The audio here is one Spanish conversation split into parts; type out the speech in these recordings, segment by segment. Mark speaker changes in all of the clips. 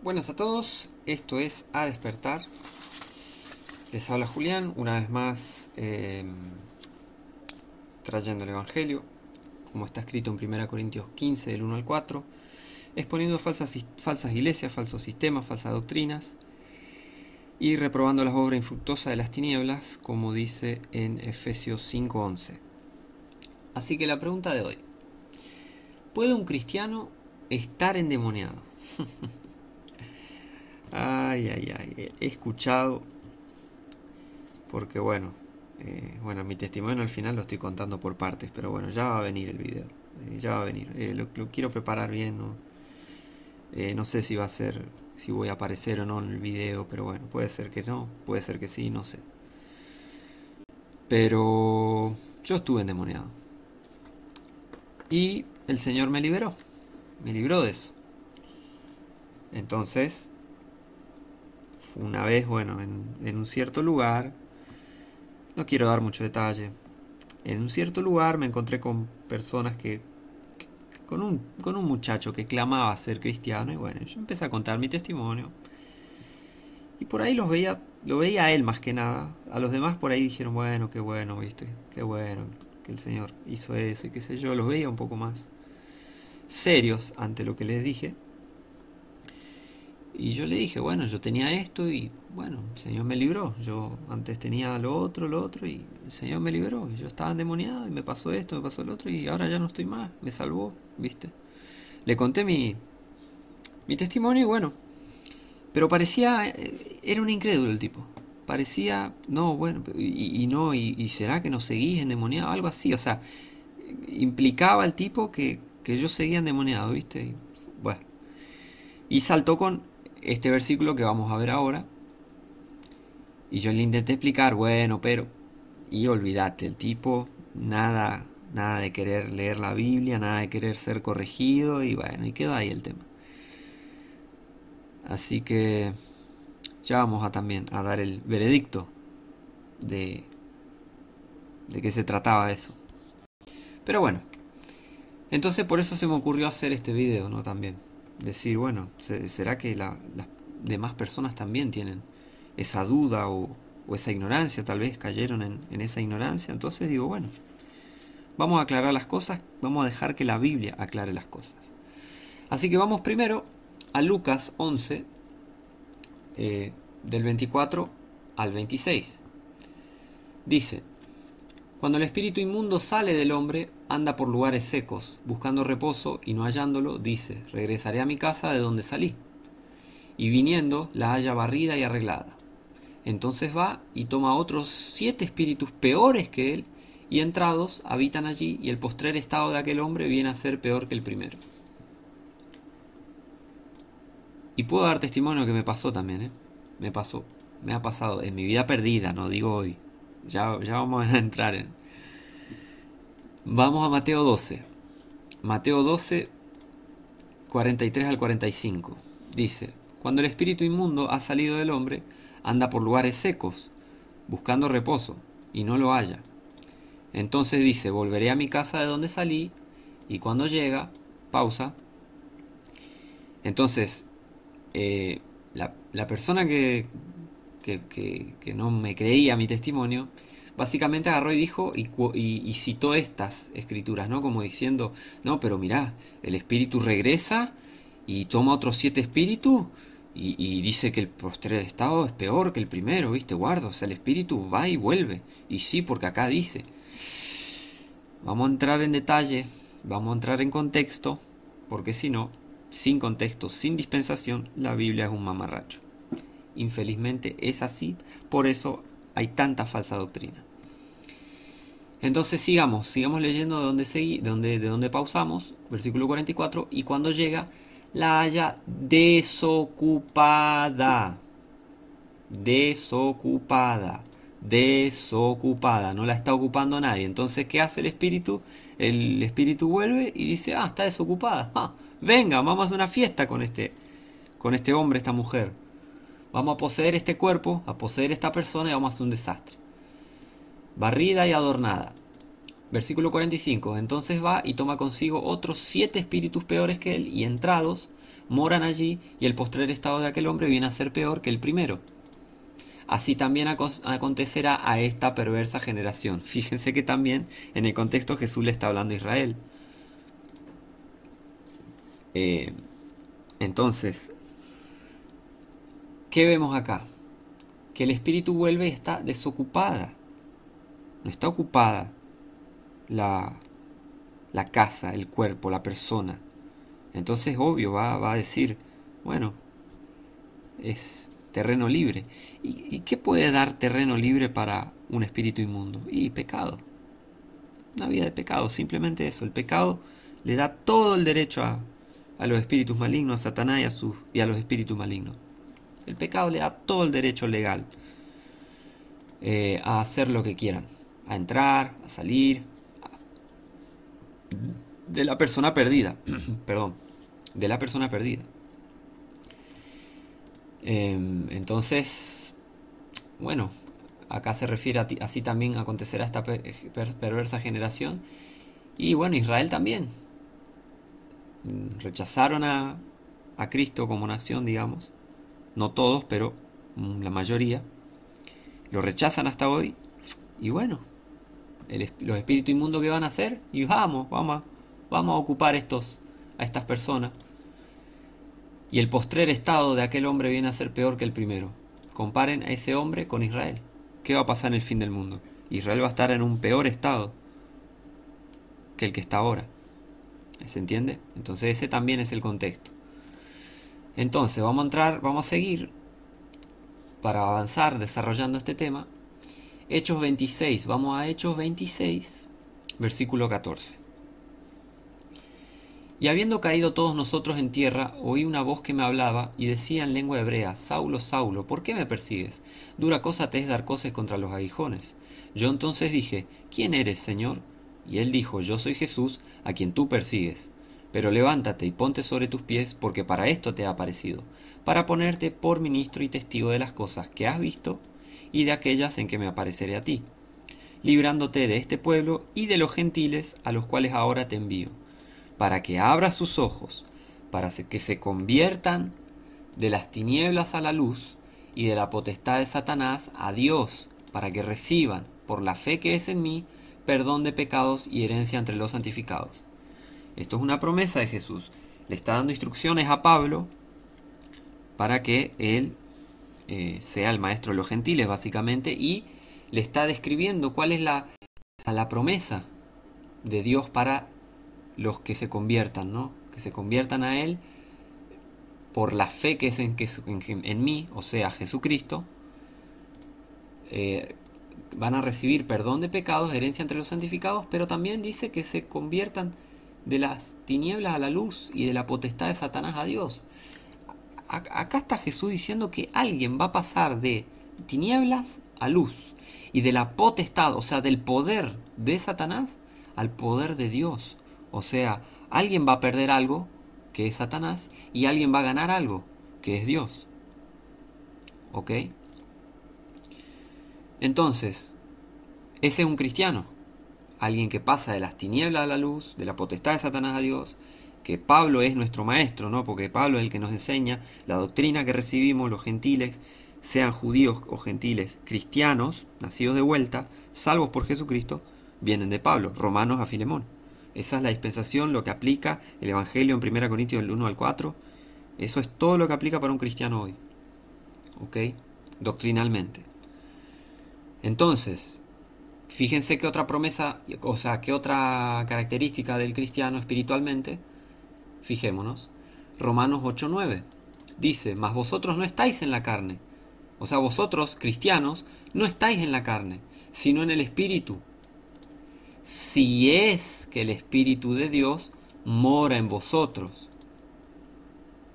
Speaker 1: Buenas a todos, esto es A Despertar. Les habla Julián, una vez más trayendo el Evangelio, como está escrito en 1 Corintios 15, del 1 al 4, exponiendo falsas iglesias, falsos sistemas, falsas doctrinas, y reprobando las obras infructuosas de las tinieblas, como dice en Efesios 5:11. Así que la pregunta de hoy: ¿puede un cristiano estar endemoniado? Ay, he escuchado, porque bueno, mi testimonio al final lo estoy contando por partes, pero bueno, ya va a venir el video, ya va a venir, lo quiero preparar bien, ¿no? No sé si va a ser, si voy a aparecer o no en el video, pero bueno, puede ser que no, puede ser que sí, no sé. Pero yo estuve endemoniado y el Señor me libró de eso. Entonces, fue una vez, bueno, en un cierto lugar, no quiero dar mucho detalle, en un cierto lugar me encontré con personas con un muchacho que clamaba ser cristiano, y bueno, yo empecé a contar mi testimonio, y por ahí lo veía a él más que nada. A los demás por ahí dijeron, bueno, qué bueno, viste, qué bueno que el Señor hizo eso y qué sé yo. Los veía un poco más serios ante lo que les dije. Y yo le dije, bueno, yo tenía esto y bueno, el Señor me libró. Yo antes tenía lo otro y el Señor me liberó. Y yo estaba endemoniado y me pasó esto, me pasó lo otro y ahora ya no estoy más. Me salvó, ¿viste? Le conté mi testimonio y bueno, pero parecía, era un incrédulo el tipo. Parecía, no, bueno, y será que no seguís endemoniado, algo así, o sea, implicaba el tipo que yo seguía endemoniado, ¿viste? Y, bueno, y saltó con este versículo que vamos a ver ahora. Y yo le intenté explicar, bueno, pero... Y olvídate, el tipo, nada de querer leer la Biblia, nada de querer ser corregido, y bueno, y quedó ahí el tema. Así que ya vamos también a dar el veredicto de qué se trataba eso. Pero bueno, entonces por eso se me ocurrió hacer este video, ¿no? También decir, bueno, ¿será que las demás personas también tienen esa duda o esa ignorancia? Tal vez cayeron en esa ignorancia. Entonces digo, bueno, vamos a aclarar las cosas, vamos a dejar que la Biblia aclare las cosas. Así que vamos primero a Lucas 11, del 24 al 26. Dice: cuando el espíritu inmundo sale del hombre, anda por lugares secos, buscando reposo, y no hallándolo, dice: regresaré a mi casa de donde salí. Y viniendo, la halla barrida y arreglada. Entonces va y toma otros 7 espíritus peores que él, y entrados habitan allí, y el postrer estado de aquel hombre viene a ser peor que el primero. Y puedo dar testimonio que me pasó también, me ha pasado en mi vida perdida, no digo hoy. Ya vamos a entrar en... Vamos a Mateo 12. Mateo 12, 43 al 45. Dice: cuando el espíritu inmundo ha salido del hombre, anda por lugares secos, buscando reposo, y no lo halla. Entonces dice: volveré a mi casa de donde salí, y cuando llega, pausa. Entonces, la persona que no me creía mi testimonio, básicamente agarró y dijo y citó estas escrituras, ¿no? Como diciendo, no, pero mirá, el espíritu regresa y toma otros 7 espíritus y dice que el postrer estado es peor que el primero, ¿viste? Guarda, o sea, el espíritu va y vuelve. Y sí, porque acá dice. Vamos a entrar en detalle, vamos a entrar en contexto, porque si no, sin contexto, sin dispensación, la Biblia es un mamarracho. Infelizmente es así, por eso hay tanta falsa doctrina. Entonces sigamos leyendo de donde pausamos, versículo 44, y cuando llega, la halla desocupada, no la está ocupando nadie. Entonces, ¿qué hace el espíritu? El espíritu vuelve y dice, está desocupada, venga, vamos a hacer una fiesta con este hombre, esta mujer. Vamos a poseer este cuerpo, a poseer esta persona, y vamos a hacer un desastre. Barrida y adornada. Versículo 45. Entonces va y toma consigo otros 7 espíritus peores que él, y entrados moran allí, y el postrer estado de aquel hombre viene a ser peor que el primero. Así también acontecerá a esta perversa generación. Fíjense que también en el contexto Jesús le está hablando a Israel. Entonces, ¿qué vemos acá? Que el espíritu vuelve y está desocupada. No está ocupada la casa, el cuerpo, la persona. Entonces, obvio, va a decir, bueno, es terreno libre. ¿Y qué puede dar terreno libre para un espíritu inmundo? Y pecado. Una vida de pecado, simplemente eso. El pecado le da todo el derecho a los espíritus malignos, a Satanás y a los espíritus malignos. El pecado le da todo el derecho legal a hacer lo que quieran, a entrar, a salir de la persona perdida. Perdón, de la persona perdida. Entonces, bueno, acá se refiere así también acontecerá esta perversa generación. Y bueno, Israel también. Rechazaron a Cristo como nación, digamos. No todos, pero la mayoría. Lo rechazan hasta hoy. Y bueno, los espíritus inmundos que van a hacer. Y vamos a ocupar a estas personas. Y el postrer estado de aquel hombre viene a ser peor que el primero. Comparen a ese hombre con Israel. ¿Qué va a pasar en el fin del mundo? Israel va a estar en un peor estado que el que está ahora. ¿Se entiende? Entonces ese también es el contexto. Entonces vamos a seguir para avanzar desarrollando este tema. Hechos 26. Vamos a Hechos 26, versículo 14. Y habiendo caído todos nosotros en tierra, oí una voz que me hablaba y decía en lengua hebrea: Saulo, Saulo, ¿por qué me persigues? Dura cosa te es dar coces contra los aguijones. Yo entonces dije: ¿Quién eres, Señor? Y él dijo: Yo soy Jesús, a quien tú persigues. Pero levántate y ponte sobre tus pies, porque para esto te ha aparecido, para ponerte por ministro y testigo de las cosas que has visto y de aquellas en que me apareceré a ti, librándote de este pueblo y de los gentiles a los cuales ahora te envío, para que abras sus ojos, para que se conviertan de las tinieblas a la luz y de la potestad de Satanás a Dios, para que reciban, por la fe que es en mí, perdón de pecados y herencia entre los santificados. Esto es una promesa de Jesús. Le está dando instrucciones a Pablo para que él sea el maestro de los gentiles, básicamente, y le está describiendo cuál es la promesa de Dios para los que se conviertan, ¿no? Que se conviertan a Él por la fe que es en mí, o sea, Jesucristo. Van a recibir perdón de pecados, herencia entre los santificados, pero también dice que se conviertan de las tinieblas a la luz y de la potestad de Satanás a Dios. Acá está Jesús diciendo que alguien va a pasar de tinieblas a luz y de la potestad, o sea, del poder de Satanás al poder de Dios. O sea, alguien va a perder algo, que es Satanás, y alguien va a ganar algo, que es Dios. ¿Ok? Entonces, ese es un cristiano. Alguien que pasa de las tinieblas a la luz, de la potestad de Satanás a Dios, que Pablo es nuestro maestro, ¿no? Porque Pablo es el que nos enseña la doctrina que recibimos los gentiles, sean judíos o gentiles, cristianos, nacidos de vuelta, salvos por Jesucristo, vienen de Pablo, Romanos a Filemón. Esa es la dispensación, lo que aplica el Evangelio en 1 Corintios del 1 al 4. Eso es todo lo que aplica para un cristiano hoy. ¿Ok? Doctrinalmente. Entonces, fíjense que otra promesa, o sea, que otra característica del cristiano espiritualmente, fijémonos, Romanos 8:9. Dice: mas vosotros no estáis en la carne. O sea, vosotros, cristianos, no estáis en la carne, sino en el Espíritu. Si es que el Espíritu de Dios mora en vosotros.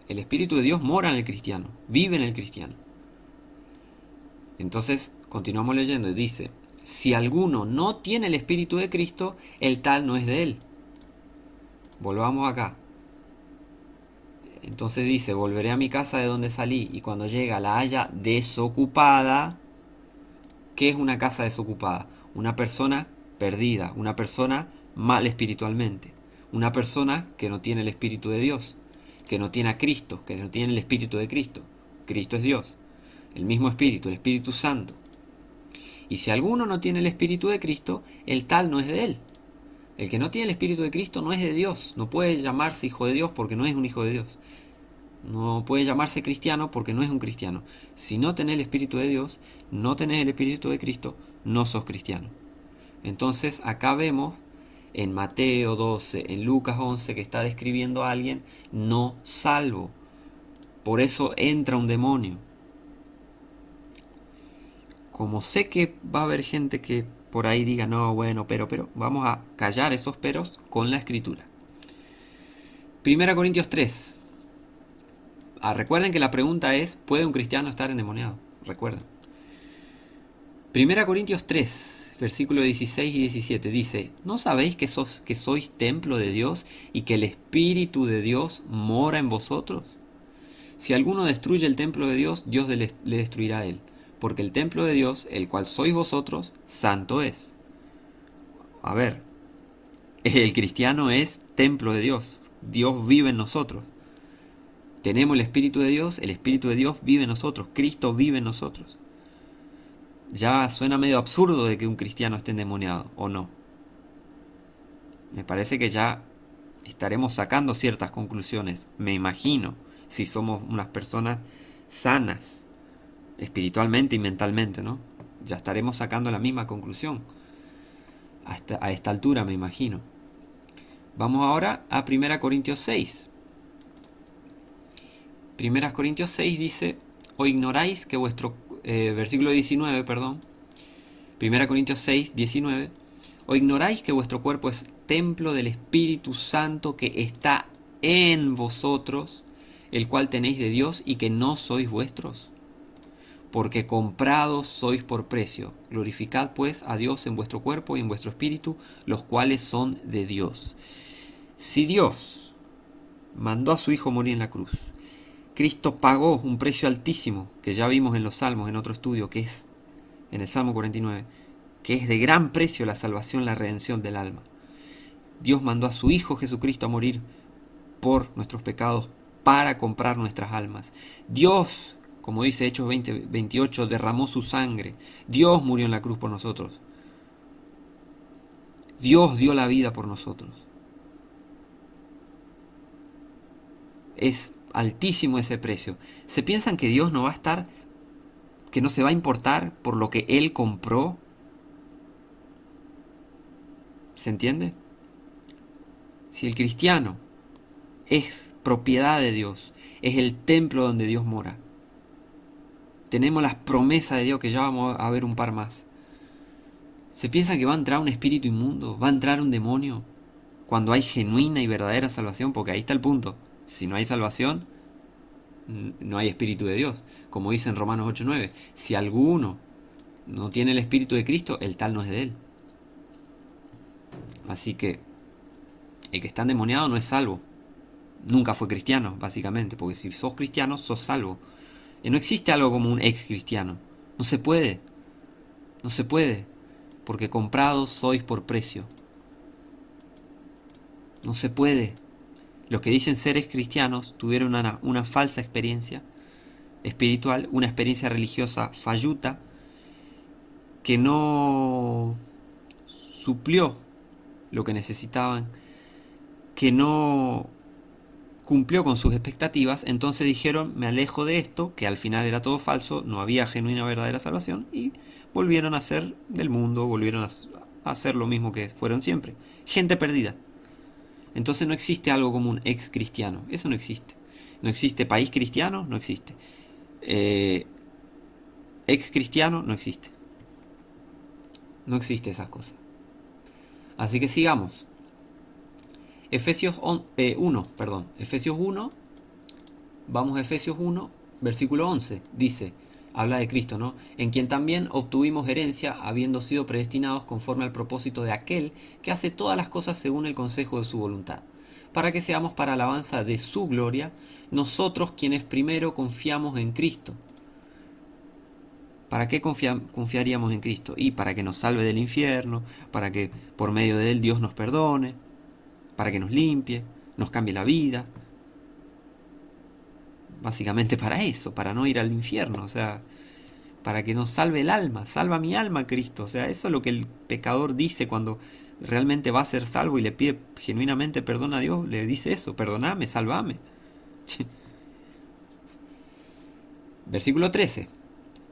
Speaker 1: El Espíritu de Dios mora en el cristiano, vive en el cristiano. Entonces, continuamos leyendo y dice: si alguno no tiene el Espíritu de Cristo, el tal no es de él. Volvamos acá. Entonces dice: volveré a mi casa de donde salí, y cuando llega la haya desocupada. ¿Qué es una casa desocupada? Una persona perdida, una persona mal espiritualmente, una persona que no tiene el Espíritu de Dios. que no tiene a Cristo, que no tiene el Espíritu de Cristo. Cristo es Dios, el mismo Espíritu, el Espíritu Santo. Y si alguno no tiene el Espíritu de Cristo, el tal no es de él. El que no tiene el Espíritu de Cristo no es de Dios. No puede llamarse hijo de Dios porque no es un hijo de Dios. No puede llamarse cristiano porque no es un cristiano. Si no tenés el Espíritu de Dios, no tenés el Espíritu de Cristo, no sos cristiano. Entonces acá vemos en Mateo 12, en Lucas 11, que está describiendo a alguien no salvo. Por eso entra un demonio. Como sé que va a haber gente que por ahí diga, no, bueno, pero, vamos a callar esos peros con la escritura. 1 Corintios 3. Recuerden que la pregunta es, ¿puede un cristiano estar endemoniado? Recuerden. 1 Corintios 3, versículos 16 y 17 dice, ¿no sabéis que sois templo de Dios y que el Espíritu de Dios mora en vosotros? Si alguno destruye el templo de Dios, Dios le destruirá a él. Porque el templo de Dios, el cual sois vosotros, santo es. A ver, el cristiano es templo de Dios. Dios vive en nosotros. Tenemos el Espíritu de Dios vive en nosotros. Cristo vive en nosotros. Ya suena medio absurdo de que un cristiano esté endemoniado, ¿o no? Me parece que ya estaremos sacando ciertas conclusiones, me imagino, si somos unas personas sanas, espiritualmente y mentalmente, ¿no? Ya estaremos sacando la misma conclusión a esta altura, me imagino. Vamos ahora a 1 Corintios 6. 1 Corintios 6 dice, o ignoráis que vuestro, versículo 19, perdón, 1 Corintios 6, 19, o ignoráis que vuestro cuerpo es templo del Espíritu Santo que está en vosotros, el cual tenéis de Dios y que no sois vuestros. Porque comprados sois por precio. Glorificad pues a Dios en vuestro cuerpo y en vuestro espíritu, los cuales son de Dios. Si Dios mandó a su Hijo morir en la cruz, Cristo pagó un precio altísimo, que ya vimos en los Salmos, en otro estudio, que es en el Salmo 49, que es de gran precio la salvación, la redención del alma. Dios mandó a su Hijo Jesucristo a morir por nuestros pecados para comprar nuestras almas. Dios, como dice Hechos 20:28, derramó su sangre. Dios murió en la cruz por nosotros. Dios dio la vida por nosotros. Es altísimo ese precio. ¿Se piensan que Dios no va a estar, que no se va a importar por lo que Él compró? ¿Se entiende? Si el cristiano es propiedad de Dios, es el templo donde Dios mora, tenemos las promesas de Dios, que ya vamos a ver un par más. ¿Se piensan que va a entrar un espíritu inmundo? ¿Va a entrar un demonio? Cuando hay genuina y verdadera salvación, porque ahí está el punto. Si no hay salvación, no hay Espíritu de Dios. Como dice en Romanos 8:9, si alguno no tiene el Espíritu de Cristo, el tal no es de él. Así que el que está endemoniado no es salvo. Nunca fue cristiano, básicamente, porque si sos cristiano, sos salvo. Y no existe algo como un ex cristiano. No se puede. No se puede. Porque comprados sois por precio. No se puede. Los que dicen seres cristianos tuvieron una falsa experiencia espiritual, una experiencia religiosa falluta, que no suplió lo que necesitaban, que no cumplió con sus expectativas. Entonces dijeron, me alejo de esto, que al final era todo falso, no había genuina verdadera salvación, y volvieron a ser del mundo, volvieron a hacer lo mismo que fueron siempre. Gente perdida. Entonces no existe algo como un ex cristiano. Eso no existe. No existe país cristiano, no existe. Ex cristiano, no existe. No existe esas cosas. Así que sigamos. Efesios 1. Vamos a Efesios 1, versículo 11. Dice, habla de Cristo, ¿no? En quien también obtuvimos herencia, habiendo sido predestinados conforme al propósito de aquel que hace todas las cosas según el consejo de su voluntad, para que seamos para alabanza de su gloria, nosotros quienes primero confiamos en Cristo. ¿Para qué confiaríamos en Cristo? Y para que nos salve del infierno, para que por medio de él Dios nos perdone, para que nos limpie, nos cambie la vida. básicamente para eso, para no ir al infierno, o sea, para que nos salve el alma. Salva mi alma, Cristo. O sea, eso es lo que el pecador dice cuando realmente va a ser salvo y le pide genuinamente perdón a Dios. Le dice eso: perdoname, salvame. Versículo 13.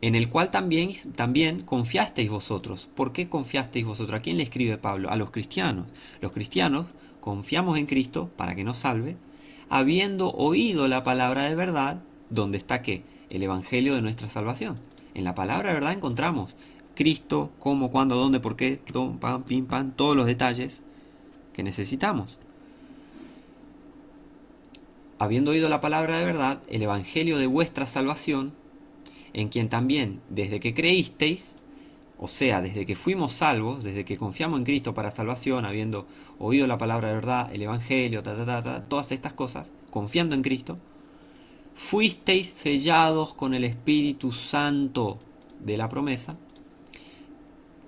Speaker 1: En el cual también confiasteis vosotros. ¿Por qué confiasteis vosotros? ¿A quién le escribe Pablo? A los cristianos. Los cristianos confiamos en Cristo para que nos salve, habiendo oído la palabra de verdad, donde está ¿qué? El evangelio de nuestra salvación. En la palabra de verdad encontramos Cristo, cómo, cuándo, dónde, por qué, pam, pim, pam, todos los detalles que necesitamos. Habiendo oído la palabra de verdad, el evangelio de vuestra salvación, en quien también, desde que creísteis, o sea, desde que fuimos salvos, desde que confiamos en Cristo para salvación, habiendo oído la palabra de verdad, el evangelio, todas estas cosas, confiando en Cristo, fuisteis sellados con el Espíritu Santo de la promesa.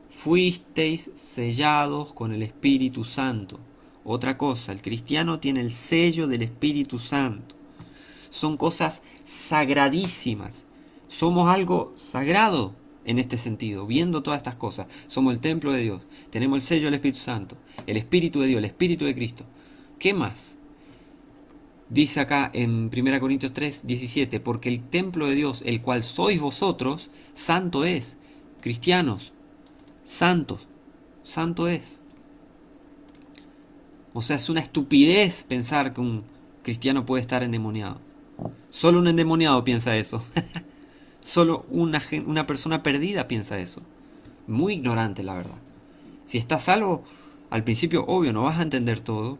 Speaker 1: Fuisteis sellados con el Espíritu Santo. Otra cosa, el cristiano tiene el sello del Espíritu Santo. Son cosas sagradísimas. Somos algo sagrado en este sentido, viendo todas estas cosas. Somos el templo de Dios. Tenemos el sello del Espíritu Santo, el Espíritu de Dios, el Espíritu de Cristo. ¿Qué más? Dice acá en 1 Corintios 3, 17, porque el templo de Dios, el cual sois vosotros, santo es. Cristianos, santos, santo es. O sea, es una estupidez pensar que un cristiano puede estar endemoniado. Solo un endemoniado piensa eso. Solo una persona perdida piensa eso. Muy ignorante, la verdad. Si estás salvo, al principio, obvio, no vas a entender todo,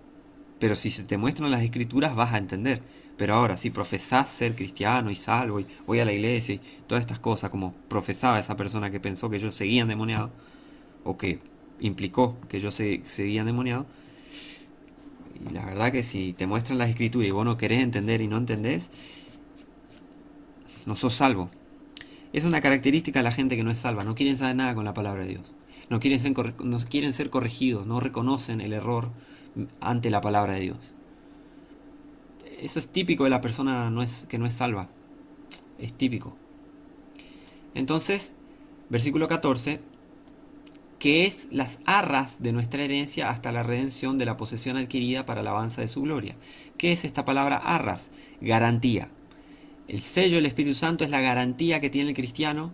Speaker 1: pero si se te muestran las escrituras vas a entender. Pero ahora, si profesás ser cristiano y salvo y voy a la iglesia y todas estas cosas, como profesaba esa persona que pensó que yo seguía endemoniado, o que implicó que yo seguía endemoniado, y la verdad que si te muestran las escrituras y vos no querés entender y no entendés, no sos salvo. Es una característica de la gente que no es salva. No quieren saber nada con la palabra de Dios. No quieren ser corregidos. No reconocen el error ante la palabra de Dios. Eso es típico de la persona que no es salva. Es típico. Entonces, versículo 14. Que es las arras de nuestra herencia hasta la redención de la posesión adquirida para la alabanza de su gloria. ¿Qué es esta palabra arras? Garantía. El sello del Espíritu Santo es la garantía que tiene el cristiano,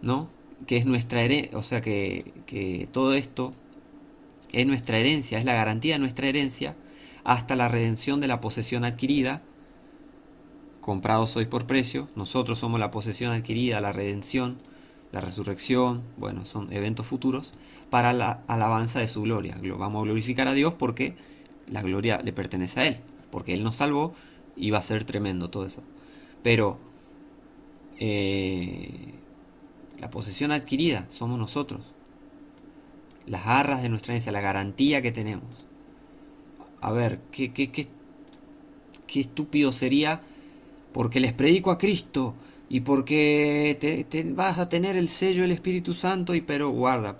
Speaker 1: ¿no? Que es nuestra herencia, o sea que todo esto es nuestra herencia, es la garantía de nuestra herencia hasta la redención de la posesión adquirida. Comprados sois por precio, nosotros somos la posesión adquirida, la redención, la resurrección, bueno, son eventos futuros para la alabanza de su gloria. Vamos a glorificar a Dios porque la gloria le pertenece a Él, porque Él nos salvó. Y va a ser tremendo todo eso. Pero la posesión adquirida somos nosotros. Las arras de nuestra herencia, la garantía que tenemos. A ver, qué estúpido sería porque les predico a Cristo y porque te vas a tener el sello del Espíritu Santo, pero guarda,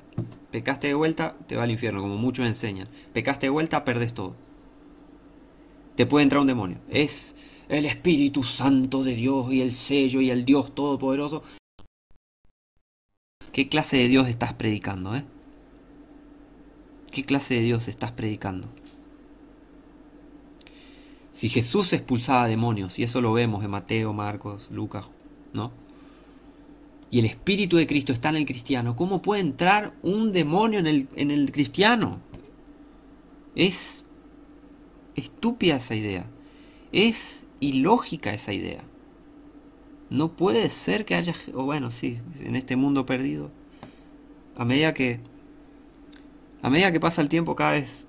Speaker 1: pecaste de vuelta, te va al infierno, como muchos enseñan. Pecaste de vuelta, perdés todo. Te puede entrar un demonio. Es el Espíritu Santo de Dios y el sello y el Dios Todopoderoso. ¿Qué clase de Dios estás predicando, ¿Qué clase de Dios estás predicando? Si Jesús expulsaba demonios, y eso lo vemos en Mateo, Marcos, Lucas, ¿no? Y el Espíritu de Cristo está en el cristiano, ¿cómo puede entrar un demonio en el cristiano? Es estúpida esa idea. Es ilógica esa idea. No puede ser que haya, o bueno, sí, en este mundo perdido, a medida que pasa el tiempo, cada vez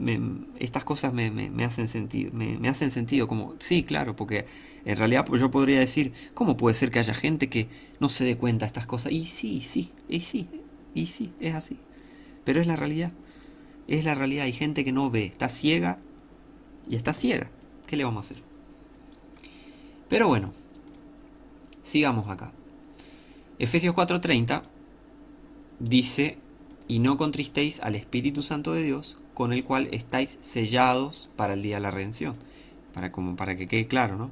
Speaker 1: estas cosas me hacen sentido, me hacen sentido, como, sí, claro, porque en realidad pues yo podría decir, ¿cómo puede ser que haya gente que no se dé cuenta de estas cosas? Y sí, es así. Pero es la realidad. Hay gente que no ve, está ciega. Y está ciega. ¿Qué le vamos a hacer? Pero bueno, sigamos acá. Efesios 4:30 dice: y no contristéis al Espíritu Santo de Dios, con el cual estáis sellados para el día de la redención. Para que quede claro, ¿no?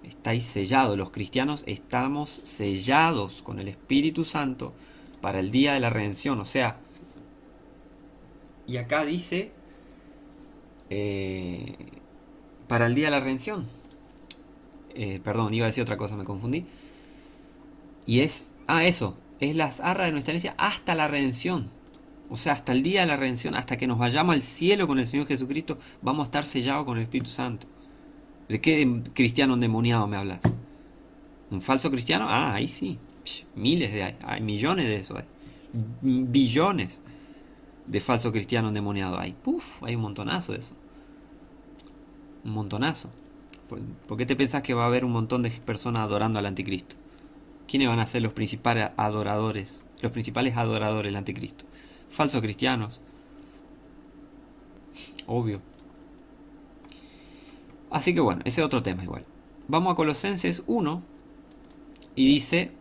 Speaker 1: Estáis sellados, los cristianos estamos sellados con el Espíritu Santo para el día de la redención. O sea, y acá dice para el día de la redención. Perdón, iba a decir otra cosa, me confundí. Y es, eso, es las arras de nuestra herencia hasta la redención. O sea, hasta el día de la redención, hasta que nos vayamos al cielo con el Señor Jesucristo, vamos a estar sellados con el Espíritu Santo. ¿De qué cristiano endemoniado me hablas? ¿Un falso cristiano? Ah, ahí sí. Miles de hay millones de eso hay. Billones de falsos cristianos endemoniados hay. Puf, hay un montonazo de eso. Un montonazo. ¿Por qué te pensás que va a haber un montón de personas adorando al anticristo? ¿Quiénes van a ser los principales adoradores? Los principales adoradores del anticristo. Falsos cristianos. Obvio. Así que bueno, ese es otro tema igual. Vamos a Colosenses 1 y dice,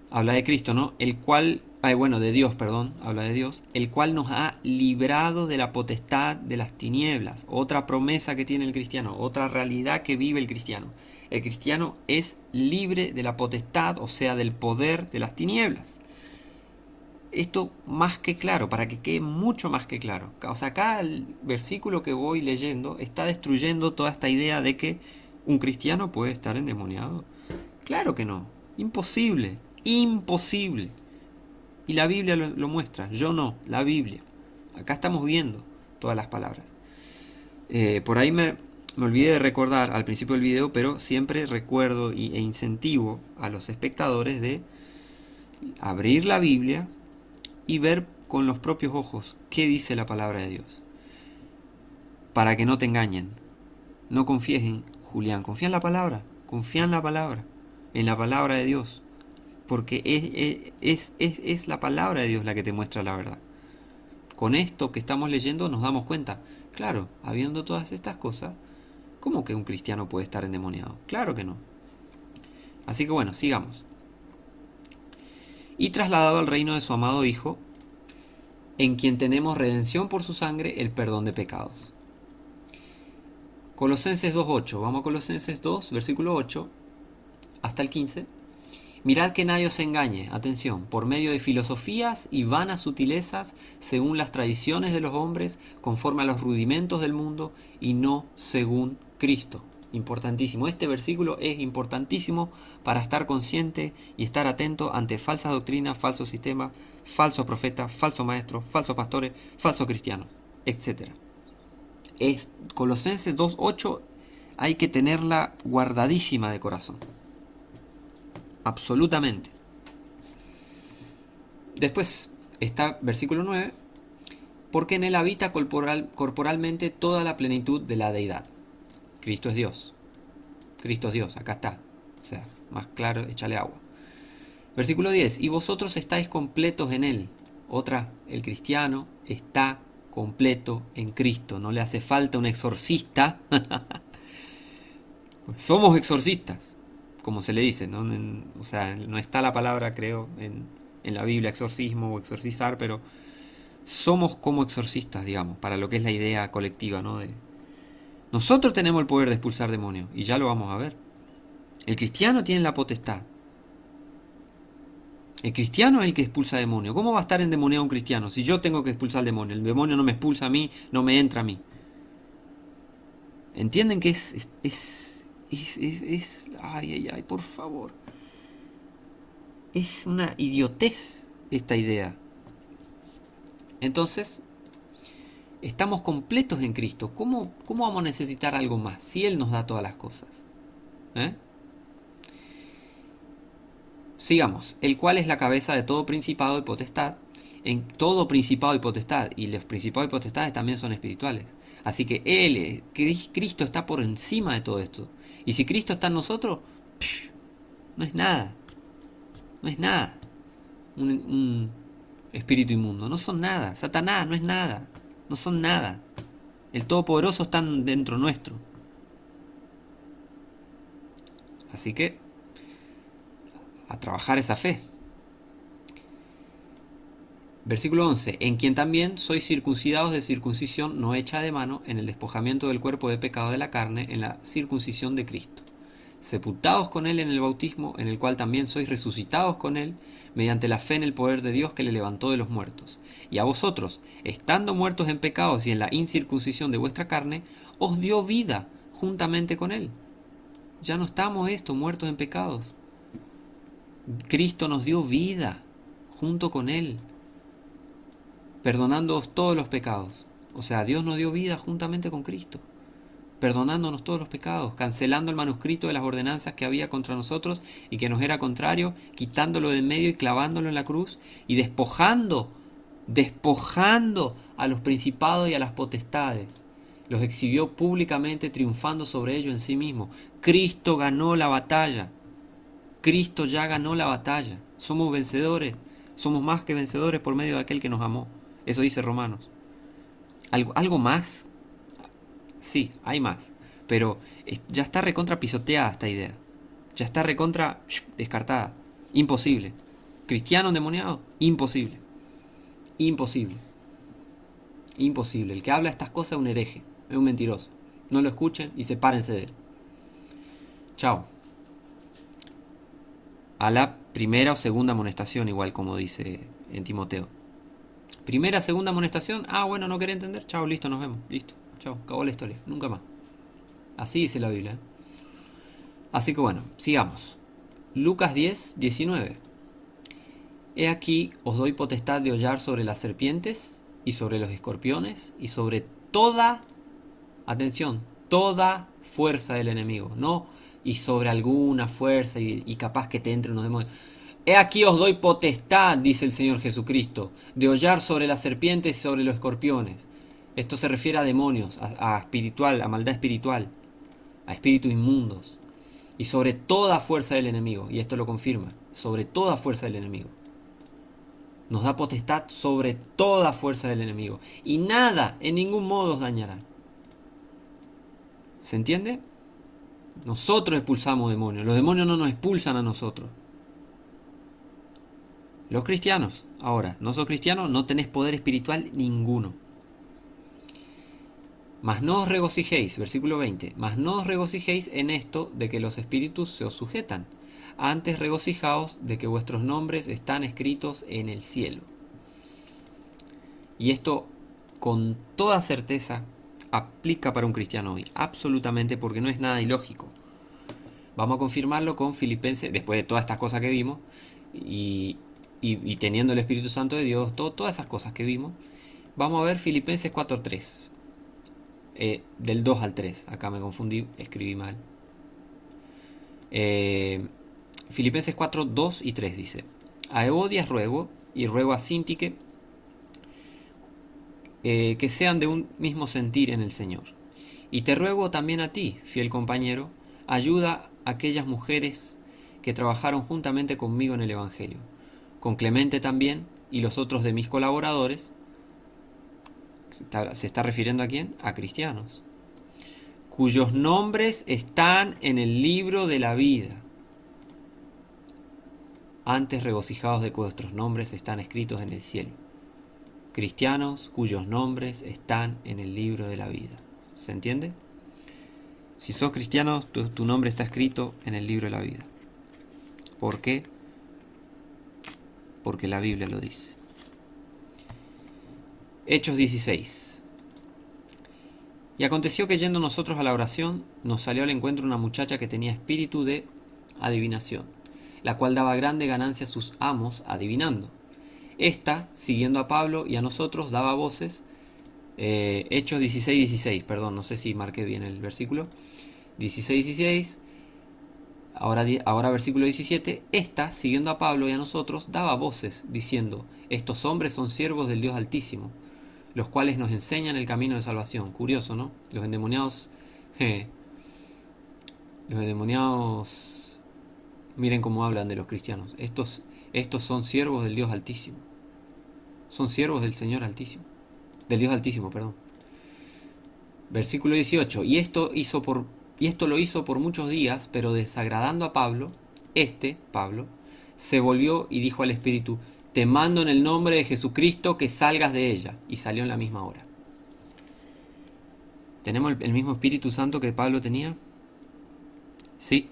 Speaker 1: habla de Cristo, ¿no? El cual, de Dios, perdón, habla de Dios, el cual nos ha librado de la potestad de las tinieblas. Otra promesa que tiene el cristiano, otra realidad que vive el cristiano. El cristiano es libre de la potestad, o sea, del poder de las tinieblas. Esto más que claro, para que quede mucho más que claro. O sea, acá el versículo que voy leyendo está destruyendo toda esta idea de que un cristiano puede estar endemoniado. Claro que no. Imposible. Imposible. Y la Biblia lo muestra. Yo no, la Biblia. Acá estamos viendo todas las palabras. Por ahí me olvidé de recordar al principio del video, pero siempre recuerdo e incentivo a los espectadores de abrir la Biblia y ver con los propios ojos qué dice la palabra de Dios. Para que no te engañen. No confíes en Julián, confía en la palabra. Confía en la palabra de Dios. Porque es la palabra de Dios la que te muestra la verdad. Con esto que estamos leyendo nos damos cuenta. Claro, habiendo todas estas cosas, ¿cómo que un cristiano puede estar endemoniado? Claro que no. Así que bueno, sigamos. Y trasladado al reino de su amado Hijo, en quien tenemos redención por su sangre, el perdón de pecados. Colosenses 2.8, vamos a Colosenses 2, versículo 8, hasta el 15. Mirad que nadie os engañe, atención, por medio de filosofías y vanas sutilezas, según las tradiciones de los hombres, conforme a los rudimentos del mundo, y no según Cristo. Importantísimo, este versículo es importantísimo para estar consciente y estar atento ante falsas doctrinas, falsos sistemas, falsos profetas, falsos maestros, falsos pastores, falsos cristianos, etc. Colosenses 2.8 hay que tenerla guardadísima de corazón. Absolutamente. Después está versículo 9, porque en él habita corporalmente toda la plenitud de la deidad. Cristo es Dios. Cristo es Dios, acá está. O sea, más claro, échale agua. Versículo 10. Y vosotros estáis completos en Él. Otra, el cristiano está completo en Cristo. No le hace falta un exorcista. Pues somos exorcistas, como se le dice, ¿no? O sea, no está la palabra, creo, en la Biblia, exorcismo o exorcizar, pero somos como exorcistas, digamos, para lo que es la idea colectiva, ¿no? Nosotros tenemos el poder de expulsar demonios, y ya lo vamos a ver. El cristiano tiene la potestad. El cristiano es el que expulsa demonios. ¿Cómo va a estar endemoniado un cristiano si yo tengo que expulsar el demonio? El demonio no me expulsa a mí, no me entra a mí. ¿Entienden que ay, por favor? Es una idiotez esta idea. Entonces, estamos completos en Cristo. ¿Cómo vamos a necesitar algo más si Él nos da todas las cosas? Sigamos. El cual es la cabeza de todo principado y potestad. En todo principado y potestad. Y los principados y potestades también son espirituales. Así que Cristo está por encima de todo esto. Y si Cristo está en nosotros, no es nada. No es nada. Un espíritu inmundo. No son nada. Satanás no es nada. No son nada. El Todopoderoso está dentro nuestro. Así que a trabajar esa fe. Versículo 11. En quien también sois circuncidados de circuncisión no hecha de mano, en el despojamiento del cuerpo de pecado de la carne, en la circuncisión de Cristo. sepultados con Él en el bautismo, en el cual también sois resucitados con Él, mediante la fe en el poder de Dios que le levantó de los muertos. Y a vosotros, estando muertos en pecados y en la incircuncisión de vuestra carne, os dio vida juntamente con Él. Ya no estamos muertos en pecados. Cristo nos dio vida junto con Él, perdonándoos todos los pecados. O sea, Dios nos dio vida juntamente con Cristo, perdonándonos todos los pecados, cancelando el manuscrito de las ordenanzas que había contra nosotros y que nos era contrario, quitándolo de en medio y clavándolo en la cruz, y despojando a los principados y a las potestades. Los exhibió públicamente, triunfando sobre ellos en sí mismo. Cristo ganó la batalla. Cristo ya ganó la batalla. Somos vencedores. Somos más que vencedores por medio de aquel que nos amó. Eso dice Romanos. ¿Algo más? Sí, hay más. Pero ya está recontra pisoteada esta idea. Ya está recontra descartada. Imposible. ¿Cristiano endemoniado? Imposible. Imposible. Imposible. El que habla estas cosas es un hereje. Es un mentiroso. No lo escuchen y sepárense de él. Chao. A la primera o segunda amonestación, igual como dice en Timoteo. Primera, segunda amonestación. Bueno, no quería entender. Chao, listo, nos vemos. Listo. Chao, acabó la historia. Nunca más. Así dice la Biblia. Así que bueno, sigamos. Lucas 10, 19. He aquí os doy potestad de hollar sobre las serpientes y sobre los escorpiones y sobre toda, atención, toda fuerza del enemigo. No, y sobre alguna fuerza y capaz que te entre unos demonios. He aquí os doy potestad, dice el Señor Jesucristo, de hollar sobre las serpientes y sobre los escorpiones. Esto se refiere a demonios, a espiritual, a maldad espiritual, a espíritus inmundos. Y sobre toda fuerza del enemigo, y esto lo confirma, sobre toda fuerza del enemigo. Nos da potestad sobre toda fuerza del enemigo. Y nada, en ningún modo os dañará. ¿Se entiende? Nosotros expulsamos demonios. Los demonios no nos expulsan a nosotros. Los cristianos, ahora, no sos cristiano, no tenés poder espiritual ninguno. Mas no os regocijéis, versículo 20, mas no os regocijéis en esto de que los espíritus se os sujetan. Antes regocijaos de que vuestros nombres están escritos en el cielo. Y esto con toda certeza aplica para un cristiano hoy, absolutamente, porque no es nada ilógico. Vamos a confirmarlo con Filipenses, después de todas estas cosas que vimos, y teniendo el Espíritu Santo de Dios, todas esas cosas que vimos. Vamos a ver Filipenses 4.3, del 2 al 3, acá me confundí, escribí mal. Filipenses 4, 2 y 3 dice: a Evodias ruego, y ruego a Síntique, que sean de un mismo sentir en el Señor. Y te ruego también a ti, fiel compañero, ayuda a aquellas mujeres que trabajaron juntamente conmigo en el Evangelio, con Clemente también y los otros de mis colaboradores. ¿Se está refiriendo a quién? A cristianos, cuyos nombres están en el libro de la vida. Antes regocijados de que vuestros nombres están escritos en el cielo. Cristianos cuyos nombres están en el libro de la vida. ¿Se entiende? Si sos cristiano, tu nombre está escrito en el libro de la vida. ¿Por qué? Porque la Biblia lo dice. Hechos 16. Y aconteció que yendo nosotros a la oración, nos salió al encuentro una muchacha que tenía espíritu de adivinación, la cual daba grande ganancia a sus amos adivinando. Esta, siguiendo a Pablo y a nosotros, daba voces. Hechos 16, 16, perdón, no sé si marqué bien el versículo. 16, 16. Ahora versículo 17. Esta, siguiendo a Pablo y a nosotros, daba voces, diciendo: estos hombres son siervos del Dios Altísimo, los cuales nos enseñan el camino de salvación. Curioso, ¿no? Los endemoniados, miren cómo hablan de los cristianos. Estos son siervos del Dios Altísimo. Son siervos del Señor Altísimo. Del Dios Altísimo, perdón. Versículo 18. Y esto lo hizo por muchos días, pero desagradando a Pablo, Pablo, se volvió y dijo al Espíritu: te mando en el nombre de Jesucristo que salgas de ella. Y salió en la misma hora. ¿Tenemos el mismo Espíritu Santo que Pablo tenía? Sí,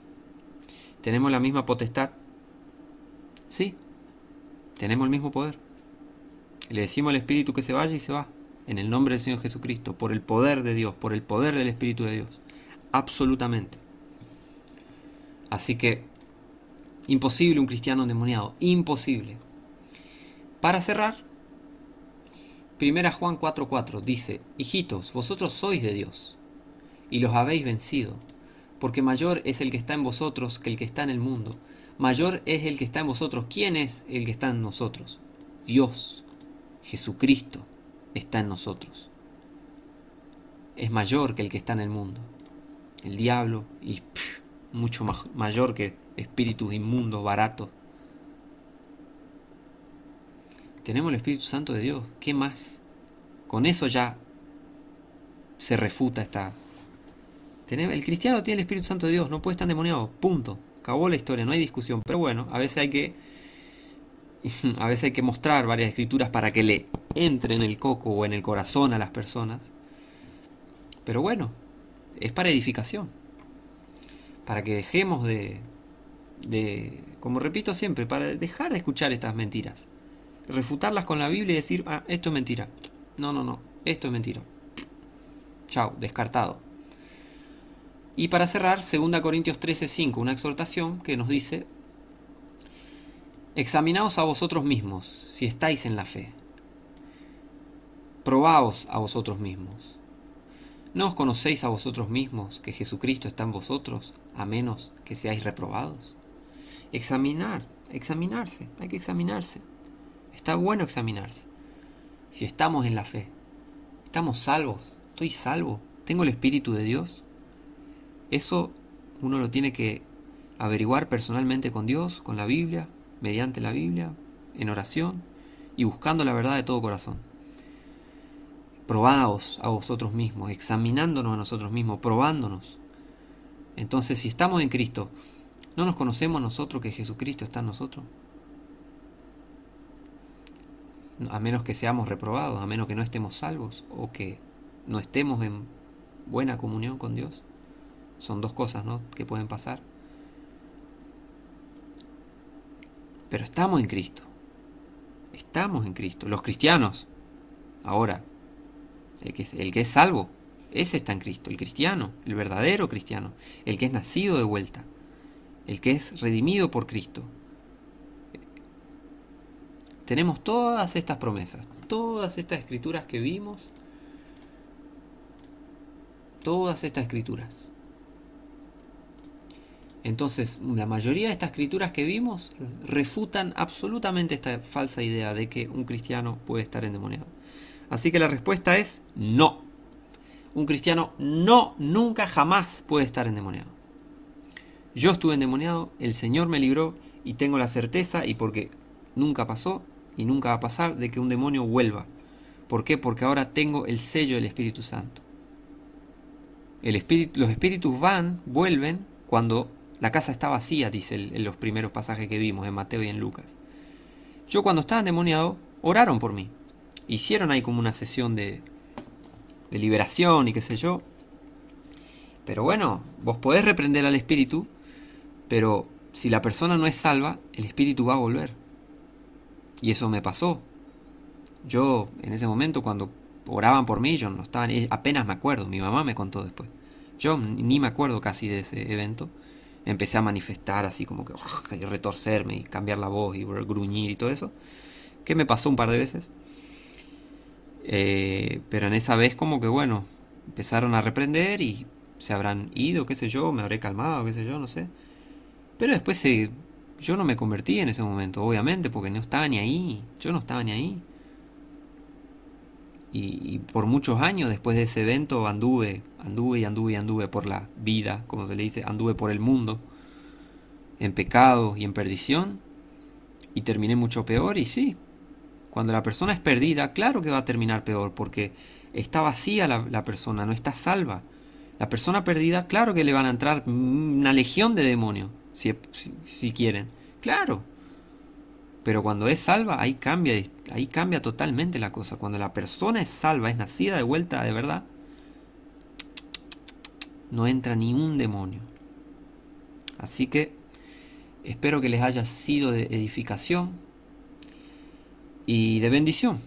Speaker 1: ¿Tenemos la misma potestad? Sí, tenemos el mismo poder. Le decimos al Espíritu que se vaya y se va. En el nombre del Señor Jesucristo, por el poder de Dios, por el poder del Espíritu de Dios. Absolutamente. Así que, imposible un cristiano endemoniado. Imposible. Para cerrar, 1 Juan 4:4 dice: hijitos, vosotros sois de Dios, y los habéis vencido, porque mayor es el que está en vosotros que el que está en el mundo. Mayor es el que está en vosotros. ¿Quién es el que está en nosotros? Dios, Jesucristo, está en nosotros. Es mayor que el que está en el mundo. El diablo, y mucho mayor que espíritus inmundos, baratos. Tenemos el Espíritu Santo de Dios. ¿Qué más? Con eso ya se refuta esta... El cristiano tiene el Espíritu Santo de Dios, no puede estar endemoniado, punto. Acabó la historia, no hay discusión. Pero bueno, a veces hay que mostrar varias escrituras para que le entre en el coco o en el corazón a las personas. Pero bueno, es para edificación. Para que dejemos como repito siempre, para dejar de escuchar estas mentiras. Refutarlas con la Biblia y decir: esto es mentira. No, esto es mentira. Chao, descartado. Y para cerrar, 2 Corintios 13:5, una exhortación que nos dice: examinaos a vosotros mismos, si estáis en la fe. Probaos a vosotros mismos. ¿No os conocéis a vosotros mismos que Jesucristo está en vosotros, a menos que seáis reprobados? Examinarse, hay que examinarse. Está bueno examinarse. Si estamos en la fe, estamos salvos, estoy salvo, tengo el Espíritu de Dios. Eso uno lo tiene que averiguar personalmente con Dios, con la Biblia, mediante la Biblia, en oración y buscando la verdad de todo corazón. Probaos a vosotros mismos, examinándonos a nosotros mismos, probándonos. Entonces, si estamos en Cristo, ¿no nos conocemos nosotros que Jesucristo está en nosotros? A menos que seamos reprobados, a menos que no estemos salvos o que no estemos en buena comunión con Dios. Son dos cosas, ¿no?, que pueden pasar. Pero estamos en Cristo. Estamos en Cristo. Los cristianos, ahora, el que es salvo, ese está en Cristo. El cristiano, el verdadero cristiano, el que es nacido de vuelta, el que es redimido por Cristo. Tenemos todas estas promesas, todas estas escrituras que vimos, todas estas escrituras. Entonces, la mayoría de estas escrituras que vimos refutan absolutamente esta falsa idea de que un cristiano puede estar endemoniado. Así que la respuesta es no. Un cristiano nunca, jamás puede estar endemoniado. Yo estuve endemoniado, el Señor me libró y tengo la certeza, y porque nunca pasó y nunca va a pasar, de que un demonio vuelva. ¿Por qué? Porque ahora tengo el sello del Espíritu Santo. Los espíritus vuelven cuando la casa está vacía, dice en los primeros pasajes que vimos en Mateo y en Lucas. Yo cuando estaba endemoniado, oraron por mí. Hicieron ahí como una sesión de liberación y qué sé yo. Pero bueno, vos podés reprender al espíritu, pero si la persona no es salva, el espíritu va a volver. Y eso me pasó. Yo en ese momento cuando oraban por mí, yo no estaba, apenas me acuerdo, mi mamá me contó después. Yo ni me acuerdo casi de ese evento. Empecé a manifestar así como que y retorcerme y cambiar la voz y gruñir y todo eso, que me pasó un par de veces. Pero en esa vez como que bueno, empezaron a reprender y se habrán ido, qué sé yo, me habré calmado, qué sé yo, no sé. Pero después yo no me convertí en ese momento, obviamente, porque no estaba ni ahí, yo no estaba ni ahí. Y por muchos años después de ese evento anduve por la vida, como se le dice, anduve por el mundo, en pecado y en perdición, y terminé mucho peor. Y sí, cuando la persona es perdida, claro que va a terminar peor, porque está vacía la persona, no está salva. La persona perdida, claro que le van a entrar una legión de demonios, si quieren, claro. Pero cuando es salva, ahí cambia totalmente la cosa. Cuando la persona es salva, es nacida de vuelta de verdad, no entra ni un demonio. Así que Espero que les haya sido de edificación y de bendición.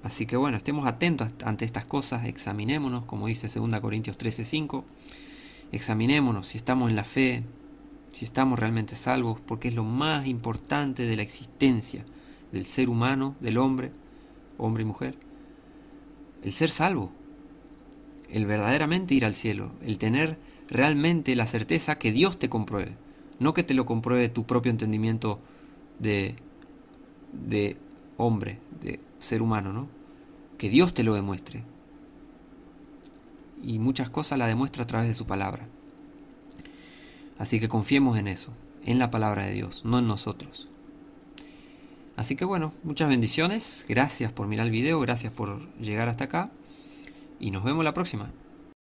Speaker 1: Así que bueno, estemos atentos ante estas cosas, examinémonos, como dice 2 Corintios 13:5, examinémonos si estamos en la fe, si estamos realmente salvos, porque es lo más importante de la existencia del ser humano, del hombre y mujer, el ser salvo, el verdaderamente ir al cielo, el tener realmente la certeza que Dios te compruebe, no que te lo compruebe tu propio entendimiento de hombre, de ser humano, ¿no? Que Dios te lo demuestre. Y muchas cosas la demuestra a través de su palabra. Así que confiemos en eso, en la palabra de Dios, no en nosotros. Así que bueno, muchas bendiciones, gracias por mirar el video, gracias por llegar hasta acá y nos vemos la próxima.